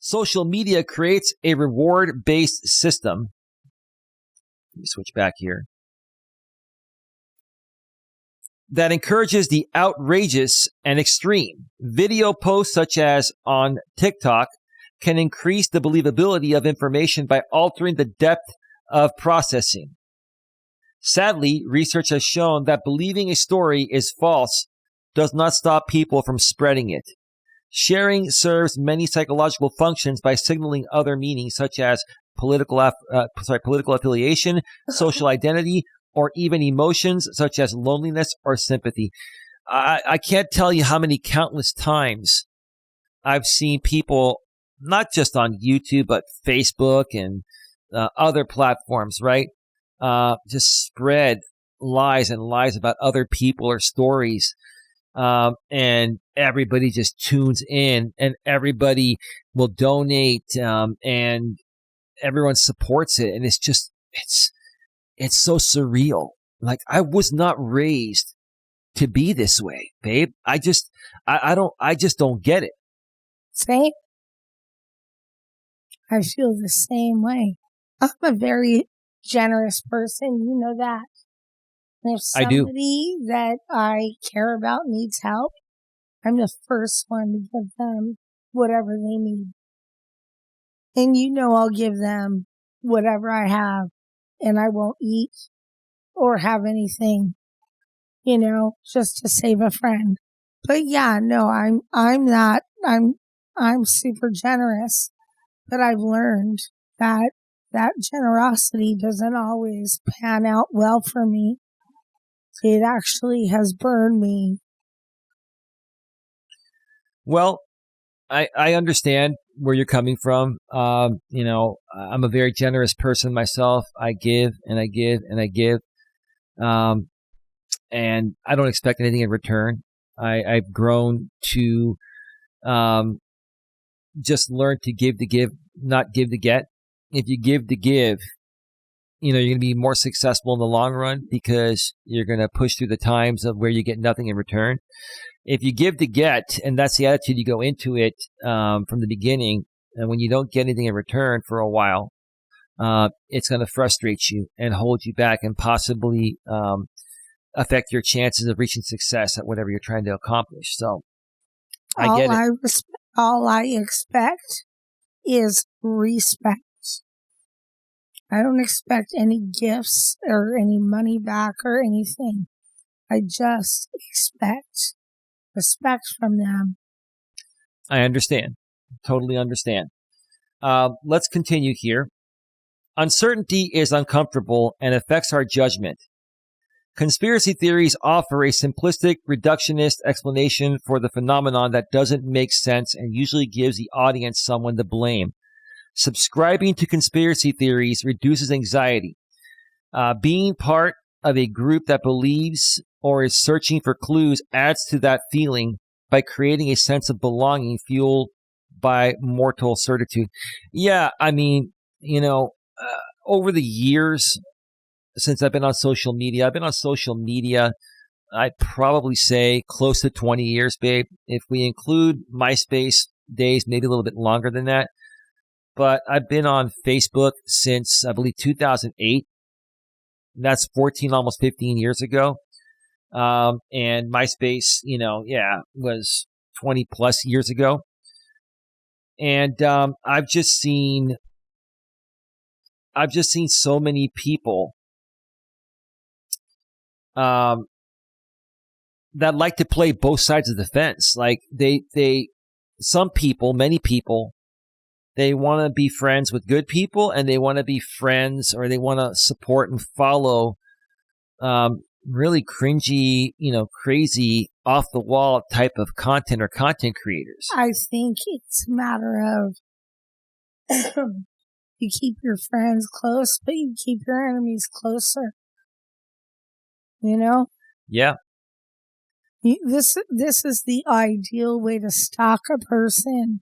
Social media creates a reward-based system. Let me switch back here. That encourages the outrageous and extreme. Video posts such as on TikTok can increase the believability of information by altering the depth of processing. Sadly, research has shown that believing a story is false does not stop people from spreading it. Sharing serves many psychological functions by signaling other meanings such as political affiliation, social identity, or even emotions such as loneliness or sympathy. I can't tell you how many countless times I've seen people, not just on YouTube, but Facebook and other platforms, right? Just spread lies and lies about other people or stories. And everybody just tunes in and everybody will donate, and everyone supports it. And it's just, it's so surreal. Like, I was not raised to be this way, babe. I just don't get it. Same. I feel the same way. I'm a very generous person. You know that. And if somebody that I care about needs help, I'm the first one to give them whatever they need. And I'll give them whatever I have, and I won't eat or have anything, just to save a friend. But yeah, no, I'm super generous, but I've learned that generosity doesn't always pan out well for me. It actually has burned me. Well, I understand where you're coming from. I'm a very generous person myself. I give and I give and I give. And I don't expect anything in return. I've grown to just learn to give, not give to get. If you give to give, you're going to be more successful in the long run because you're going to push through the times of where you get nothing in return. If you give to get, and that's the attitude you go into it from the beginning, and when you don't get anything in return for a while, it's going to frustrate you and hold you back and possibly affect your chances of reaching success at whatever you're trying to accomplish. So I get it. All I expect is respect. I don't expect any gifts or any money back or anything. I just expect respect from them. I understand. Totally understand. Let's continue here. Uncertainty is uncomfortable and affects our judgment. Conspiracy theories offer a simplistic, reductionist explanation for the phenomenon that doesn't make sense and usually gives the audience someone to blame. Subscribing to conspiracy theories reduces anxiety. Being part of a group that believes or is searching for clues adds to that feeling by creating a sense of belonging fueled by mortal certitude. Yeah, I mean, over the years since I've been on social media, I'd probably say close to 20 years, babe. If we include MySpace days, maybe a little bit longer than that. But I've been on Facebook since, I believe, 2008. That's 14, almost 15 years ago. And MySpace, was 20 plus years ago. And I've just seen so many people that like to play both sides of the fence. Like many people, they want to be friends with good people, and they want to be friends, or they want to support and follow really cringy, crazy, off the wall type of content or content creators. I think it's a matter of you keep your friends close, but you keep your enemies closer. Yeah. This is the ideal way to stalk a person.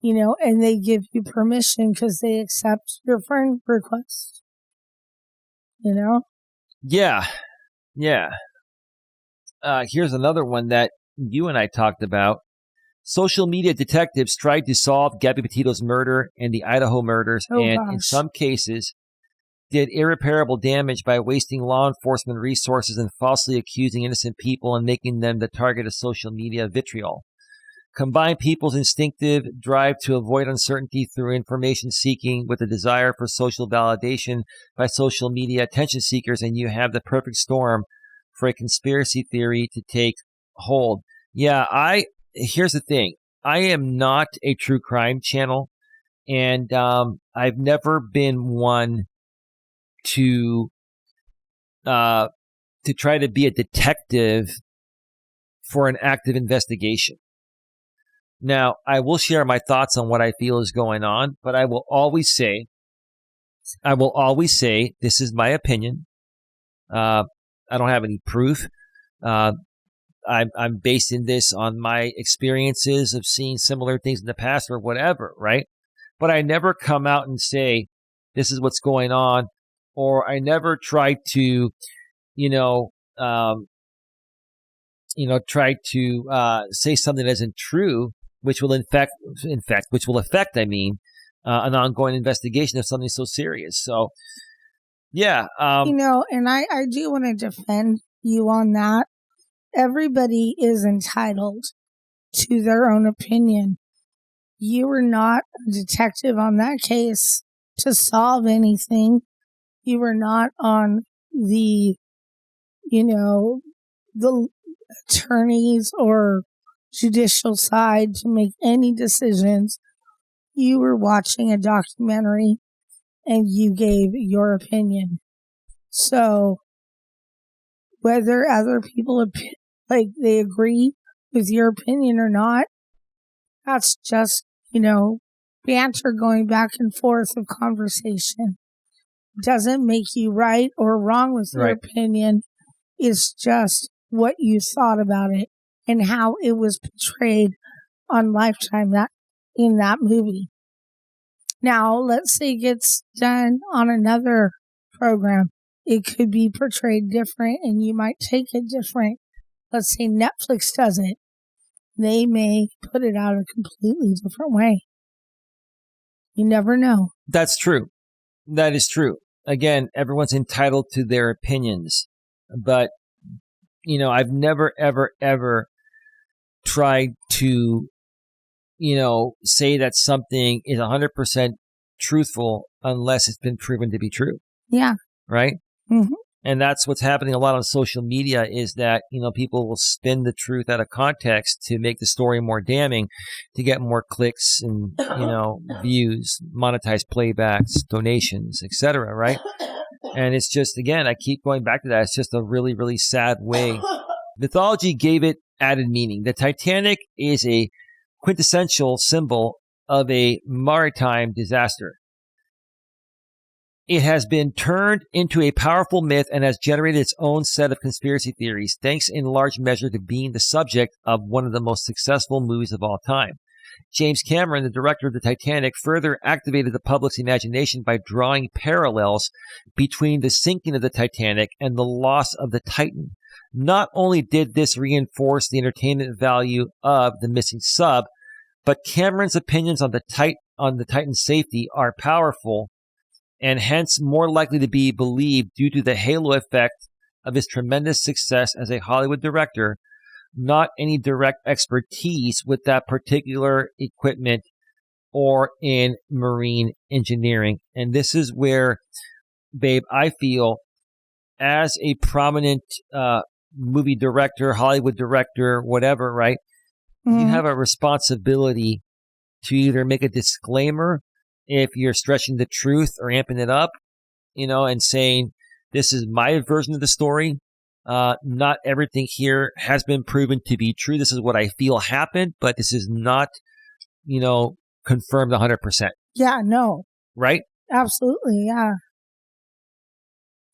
And they give you permission because they accept your friend request. Yeah. Yeah. Here's another one that you and I talked about. Social media detectives tried to solve Gabby Petito's murder and the Idaho murders, in some cases did irreparable damage by wasting law enforcement resources and falsely accusing innocent people and making them the target of social media vitriol. Combine people's instinctive drive to avoid uncertainty through information seeking with a desire for social validation by social media attention seekers, and you have the perfect storm for a conspiracy theory to take hold. Yeah, here's the thing. I am not a true crime channel, and I've never been one to try to be a detective for an active investigation. Now, I will share my thoughts on what I feel is going on, but I will always say, this is my opinion. I don't have any proof. I'm basing this on my experiences of seeing similar things in the past or whatever, right? But I never come out and say, this is what's going on, or I never try to, say something that isn't true, which will affect an ongoing investigation of something so serious. So, yeah. And I do want to defend you on that. Everybody is entitled to their own opinion. You were not a detective on that case to solve anything. You were not on the attorneys or judicial side to make any decisions. You were watching a documentary and you gave your opinion. So whether other people they agree with your opinion or not, that's just, banter going back and forth of conversation. Doesn't make you right or wrong with your opinion. It's just what you thought about it and how it was portrayed on Lifetime in that movie. Now, let's say it gets done on another program. It could be portrayed different and you might take it different. Let's say Netflix does it. They may put it out a completely different way. You never know. That's true. That is true. Again, everyone's entitled to their opinions. But, I've never, ever, ever tried to, say that something is 100% truthful unless it's been proven to be true. Yeah. Right? Mm-hmm. And that's what's happening a lot on social media is that, people will spin the truth out of context to make the story more damning, to get more clicks and, views, monetized playbacks, donations, etc. Right? And it's just, again, I keep going back to that. It's just a really, really sad way. Mythology gave it added meaning. The Titanic is a quintessential symbol of a maritime disaster. It has been turned into a powerful myth and has generated its own set of conspiracy theories, thanks in large measure to being the subject of one of the most successful movies of all time. James Cameron, the director of the Titanic, further activated the public's imagination by drawing parallels between the sinking of the Titanic and the loss of the Titan. Not only did this reinforce the entertainment value of the missing sub, but Cameron's opinions on the Titan's safety are powerful and hence more likely to be believed due to the halo effect of his tremendous success as a Hollywood director, not any direct expertise with that particular equipment or in marine engineering. And this is where, babe, I feel as a prominent movie director, Hollywood director, whatever, right? Mm-hmm. You have a responsibility to either make a disclaimer if you're stretching the truth or amping it up, and saying, this is my version of the story. Not everything here has been proven to be true. This is what I feel happened, but this is not, confirmed 100%. Yeah, no. Right? Absolutely, yeah.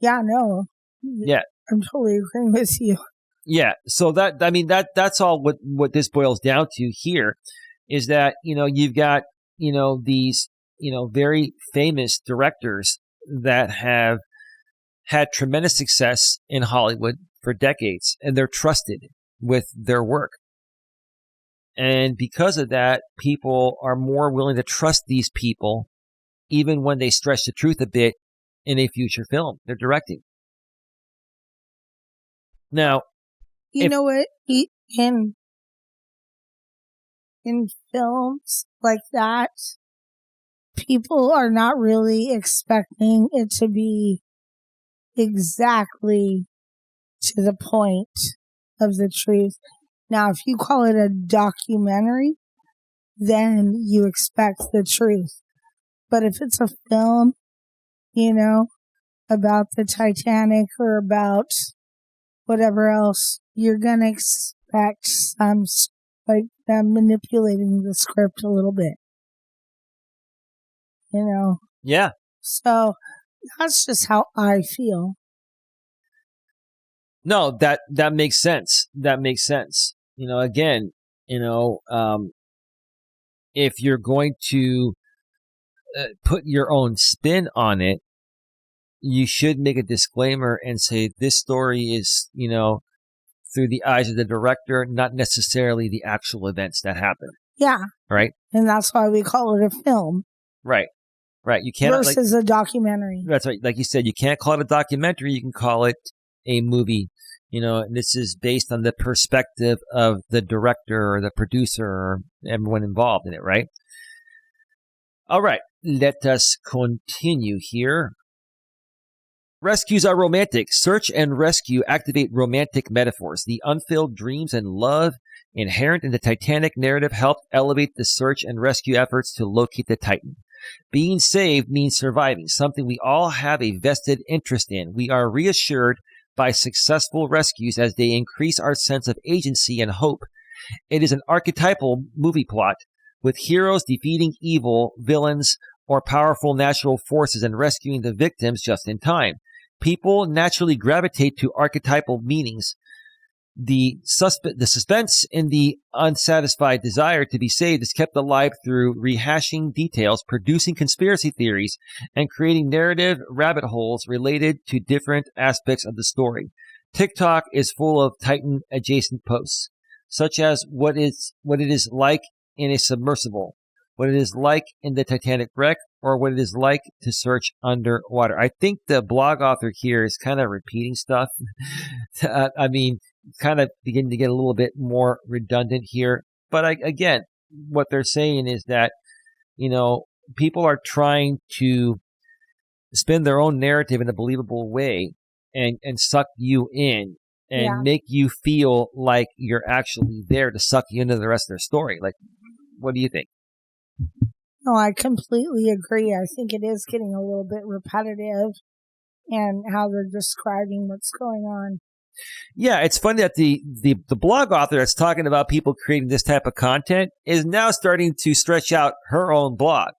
Yeah, no. Yeah. I'm totally agreeing with you. Yeah. So that's all what this boils down to here is that, you've got, these, very famous directors that have had tremendous success in Hollywood for decades, and they're trusted with their work. And because of that, people are more willing to trust these people, even when they stretch the truth a bit in a future film they're directing. Now, you know what? In films like that, people are not really expecting it to be exactly to the point of the truth. Now, if you call it a documentary, then you expect the truth. But if it's a film, about the Titanic or about whatever else, you're going to expect some, like them manipulating the script a little bit. Yeah. So that's just how I feel. No, that makes sense. That makes sense. Again, if you're going to put your own spin on it, you should make a disclaimer and say this story is, through the eyes of the director, not necessarily the actual events that happen. Yeah. Right. And that's why we call it a film. Right. Right. You can't versus a documentary. That's right. Like you said, you can't call it a documentary. You can call it a movie. And this is based on the perspective of the director or the producer or everyone involved in it, right? All right. Let us continue here. Rescues are romantic. Search and rescue activate romantic metaphors. The unfilled dreams and love inherent in the Titanic narrative helped elevate the search and rescue efforts to locate the Titan. Being saved means surviving, something we all have a vested interest in. We are reassured by successful rescues as they increase our sense of agency and hope. It is an archetypal movie plot, with heroes defeating evil, villains, or powerful natural forces and rescuing the victims just in time. People naturally gravitate to archetypal meanings. The suspense in the unsatisfied desire to be saved is kept alive through rehashing details, producing conspiracy theories, and creating narrative rabbit holes related to different aspects of the story. TikTok is full of Titan-adjacent posts, such as what it is like in a submersible, what it is like in the Titanic wreck, or what it is like to search underwater. I think the blog author here is kind of repeating stuff. Kind of beginning to get a little bit more redundant here. But again, what they're saying is that, people are trying to spin their own narrative in a believable way and suck you in and make you feel like you're actually there to suck you into the rest of their story. Like, what do you think? No, I completely agree. I think it is getting a little bit repetitive and how they're describing what's going on. Yeah, it's funny that the blog author that's talking about people creating this type of content is now starting to stretch out her own blog.